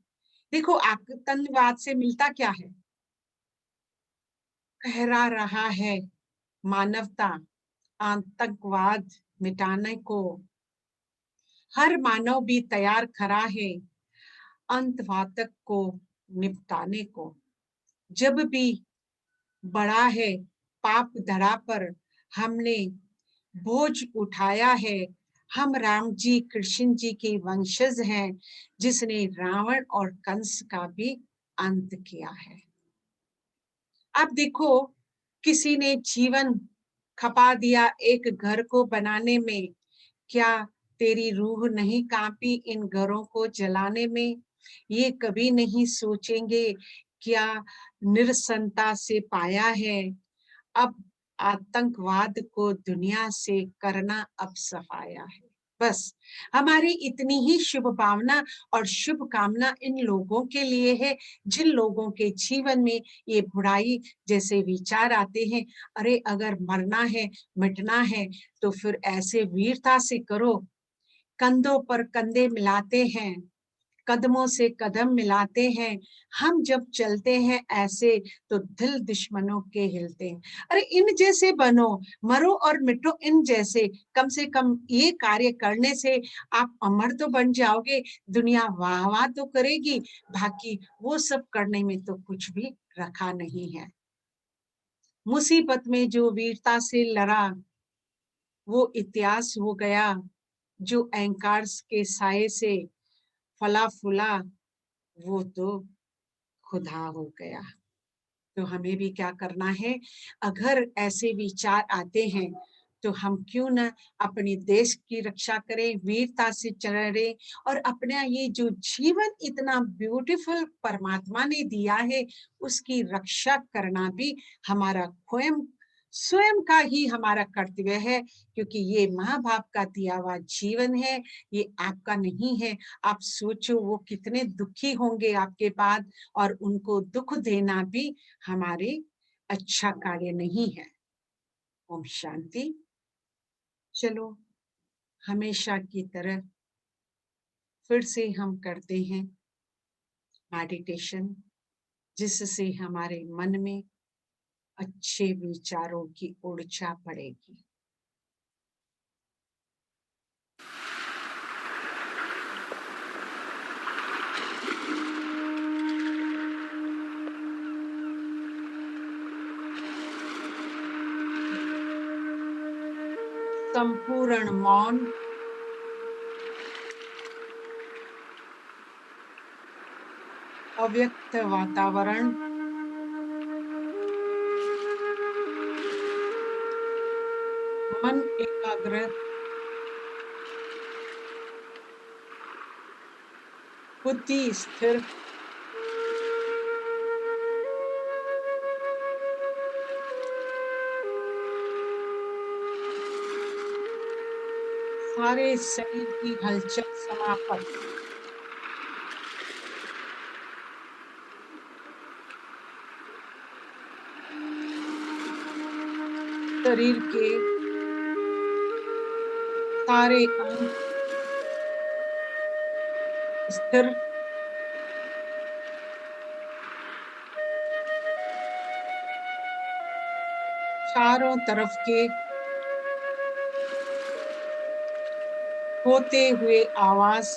S1: देखो, आतंकवाद से मिलता क्या है? कहरा रहा है मानवता आतंकवाद मिटाने को। हर मानव भी तैयार खड़ा है अंतवातक को निपटाने को। जब भी बड़ा है पाप धरा पर, हमने बोझ उठाया है। हम राम जी कृष्ण जी के वंशज हैं, जिसने रावण और कंस का भी अंत किया है। अब देखो, किसी ने जीवन खपा दिया एक घर को बनाने में, क्या तेरी रूह नहीं कांपी इन घरों को जलाने में? ये कभी नहीं सोचेंगे क्या निरसनता से पाया है। अब आतंकवाद को दुनिया से करना अब सफाया है। बस हमारी इतनी ही शुभ भावना और शुभ कामना इन लोगों के लिए है जिन लोगों के जीवन में ये बुराई जैसे विचार आते हैं। अरे अगर मरना है, मिटना है तो फिर ऐसे वीरता से करो। कंधों पर कंधे मिलाते हैं, कदमों से कदम मिलाते हैं। हम जब चलते हैं ऐसे तो दिल दुश्मनों के हिलते हैं। अरे इन जैसे बनो, मरो और मिटो इन जैसे। कम से कम ये कार्य करने से आप अमर तो बन जाओगे, दुनिया वाह वाह तो करेगी। बाकी वो सब करने में तो कुछ भी रखा नहीं है। मुसीबत में जो वीरता से लड़ा वो इतिहास हो गया, जो अहंकार के साये से फला फूला वो तो खुदा हो गया। तो हमें भी क्या करना है, अगर ऐसे विचार आते हैं तो हम क्यों न अपने देश की रक्षा करें, वीरता से चलें और अपना ये जो जीवन इतना ब्यूटीफुल परमात्मा ने दिया है उसकी रक्षा करना भी हमारा स्वयं स्वयं का ही हमारा कर्तव्य है। क्योंकि ये माँ बाप का दिया हुआ जीवन है, ये आपका नहीं है। आप सोचो वो कितने दुखी होंगे आपके बाद, और उनको दुख देना भी हमारे अच्छा कार्य नहीं है। ओम शांति। चलो हमेशा की तरह फिर से हम करते हैं मेडिटेशन, जिससे हमारे मन में अच्छे विचारों की ऊर्जा पड़ेगी। संपूर्ण मौन, अव्यक्त वातावरण, मन एकाग्र, बुद्धि स्थिर, सारे शरीर की हलचल समाप्त। शरीर के सारे अंग स्थिर, चारों तरफ के होते हुए आवाज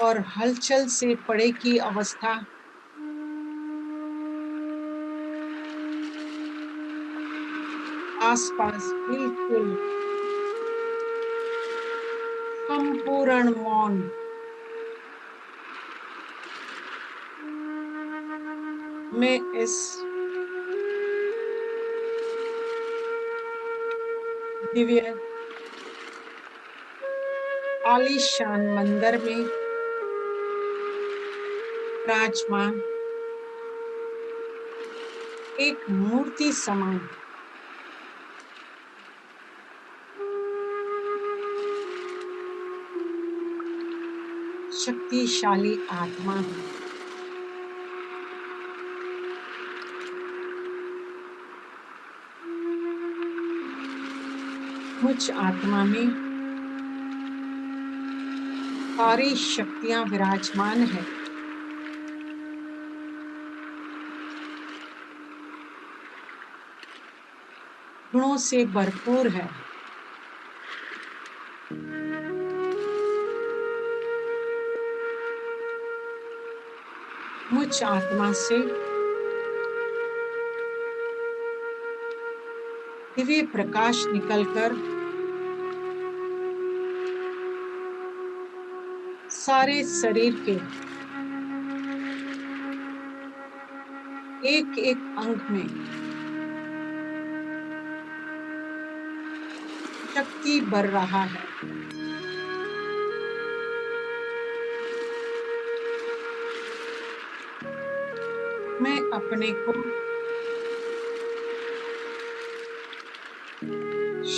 S1: और हलचल से परे की अवस्था, आसपास बिल्कुल संपूर्ण मौन। मैं इस दिव्य आलीशान मंदिर में विराजमान एक मूर्ति समान शक्तिशाली आत्मा हूँ। मुझ आत्मा में सारी शक्तियां विराजमान है। गुणों से भरपूर है। मुझ आत्मा से दिव्य प्रकाश निकलकर सारे शरीर के एक एक अंग में शक्ति बढ़ रहा है। मैं अपने को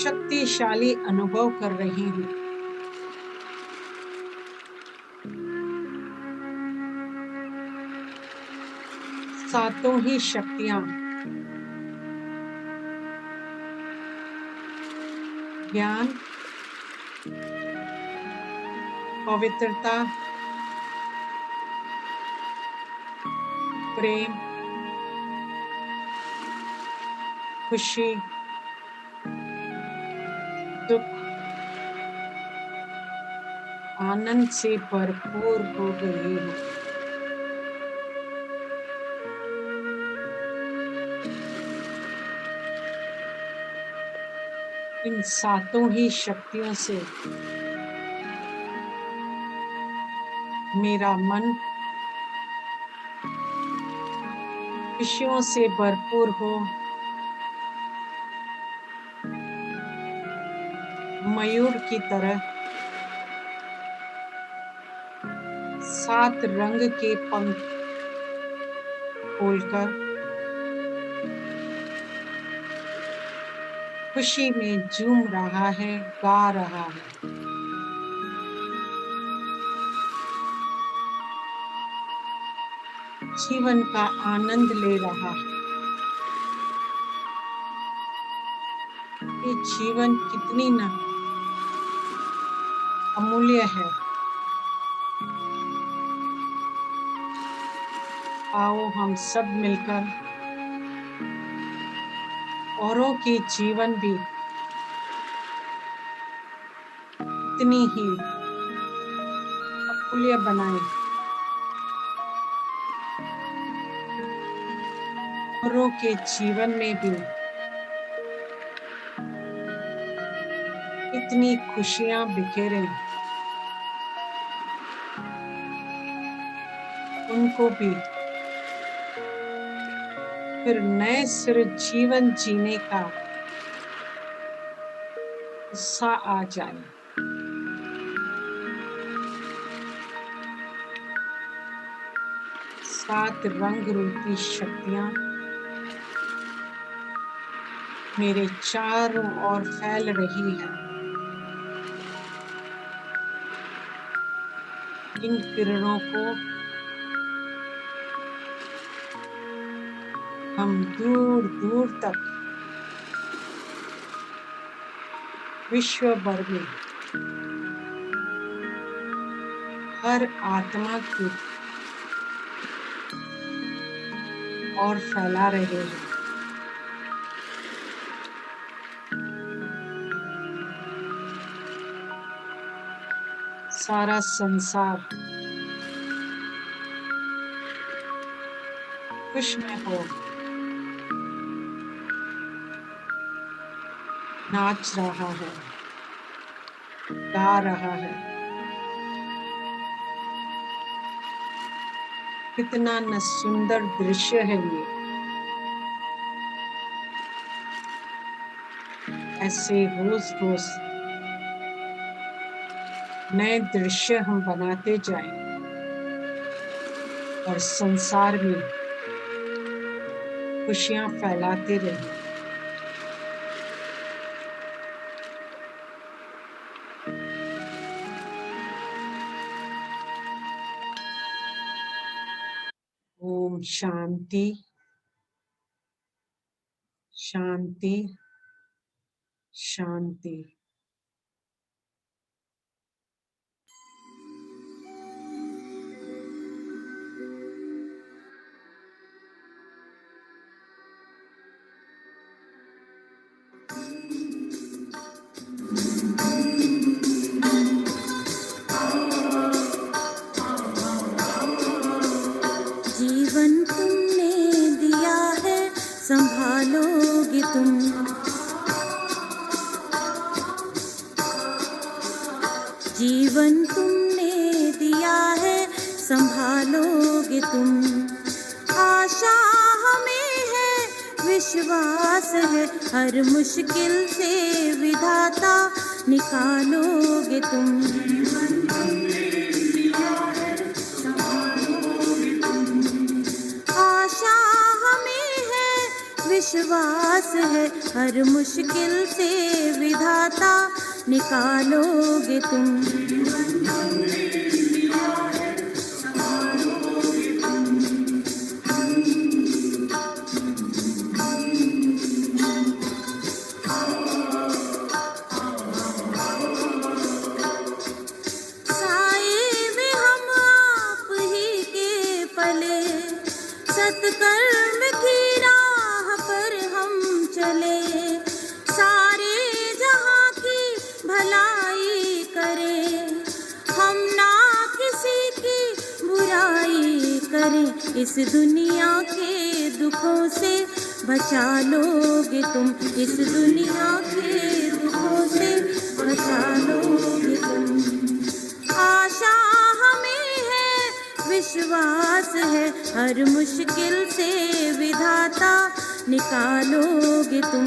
S1: शक्तिशाली अनुभव कर रही हूँ। सातों ही शक्तियाँ ज्ञान, पवित्रता, प्रेम, खुशी, दुख, आनंद से भरपूर हो गई हूँ। इन सातों ही शक्तियों से मेरा मन खुशियों से भरपूर हो, मयूर की तरह सात रंग के पंख खोलकर खुशी में झूम रहा है, गा रहा है। जीवन का आनंद ले रहा है। ये जीवन कितनी न अमूल्य है। आओ हम सब मिलकर औरों के जीवन भी इतनी ही अमूल्य बनाएं। औरों के जीवन में भी इतनी खुशियां बिखेरें। उनको भी फिर नए सिर जीवन जीने का उत्साह आ जाए। सात रंग रूपी शक्तियां मेरे चारों ओर फैल रही है। इन किरणों को हम दूर दूर तक विश्व भर में हर आत्मा की ओर फैला रहे हैं। सारा संसार खुश में हो, नाच रहा है, गा रहा है। कितना न सुंदर दृश्य है ये। ऐसे रोज रोज नए दृश्य हम बनाते जाएं और संसार में खुशियां फैलाते रहें। ओम शांति शांति शांति।
S2: जीवन तुमने दिया है, संभालोगे तुम। जीवन तुमने दिया है, संभालोगे तुम। आशा हमें है, विश्वास है, हर मुश्किल से विधाता निकालोगे तुम। आशा हमें है, विश्वास विश्वास है, हर मुश्किल से विधाता निकालोगे तुम। साए में हम आप ही के पले, सत्कर्म की राह पर हम चले, सारे जहां की भलाई करें, हम ना किसी की बुराई करें। इस दुनिया के दुखों से बचा लोगे तुम, इस दुनिया के दुखों से बचा लोगे तुम। आशा हमें है, विश्वास है, हर मुश्किल से विधाता निकालोगे तुम।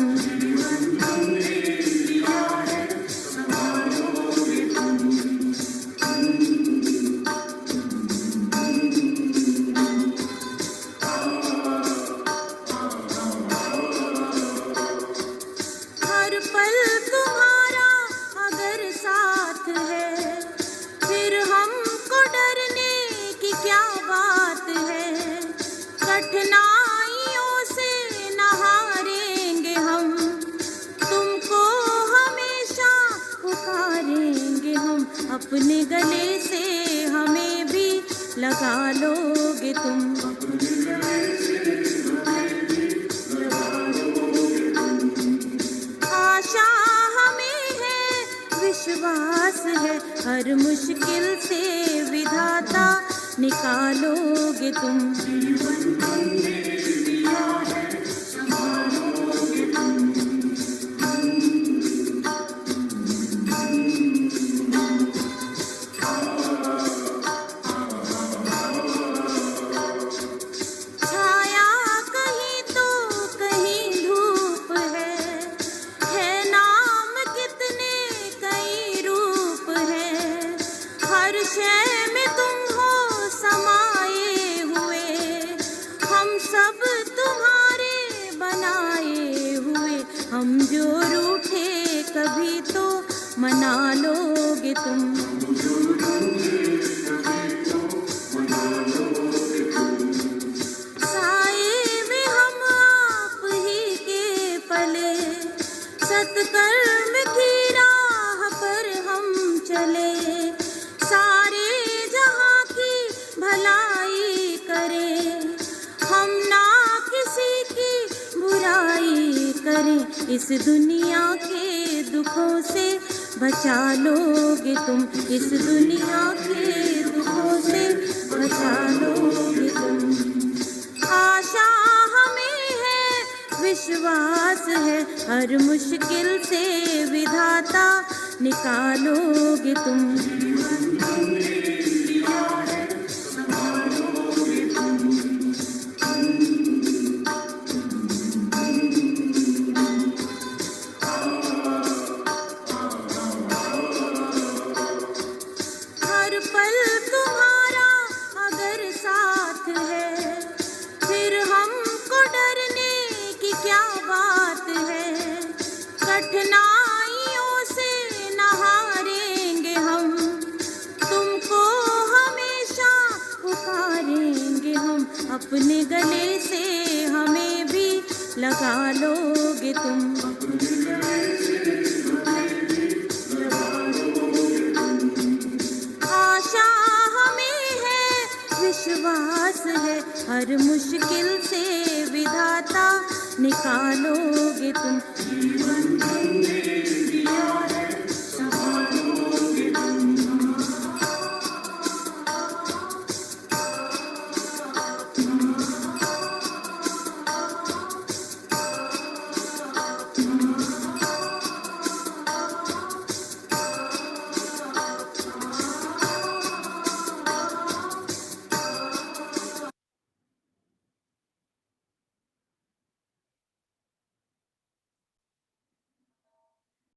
S2: हर पल तुम्हारा अगर साथ है, फिर हमको डरने की क्या बात है। कठिनाइयों से न हारेंगे हम, तुमको हमेशा पुकारेंगे हम। अपने गले से हमें भी लगा लोगे तुम। आशा हमें है, विश्वास है, हर मुश्किल से विधाता निकालोगे तुम। छाया कहीं तो कहीं धूप है नाम कितने कई रूप है। हर शय में तुम हो समाये हुए, हम सब तुम्हारे बनाए हुए। हम जो रूठे कभी तो मना लोगे तुम। साए में हम आप ही के पले, सत्कर्म की राह पर हम चले, सारे जहां की भलाई करें, हम ना किसी की बुराई करें। इस दुनिया के दुखों से बचा लोगे तुम, इस दुनिया के दुखों से बचा लोगे तुम। आशा हमें है, विश्वास है, हर मुश्किल से विधाता निकालोगे तुम। हर पल तुम्हारा अगर साथ है, फिर हमको डरने की क्या बात है। कठिनाइयों से न हारेंगे हम, तुमको हमेशा पुकारेंगे हम। अपने गले से हमें भी लगा लोगे तुम। आशा हमें है, विश्वास है, हर मुश्किल से विधाता निकालोगे तुम।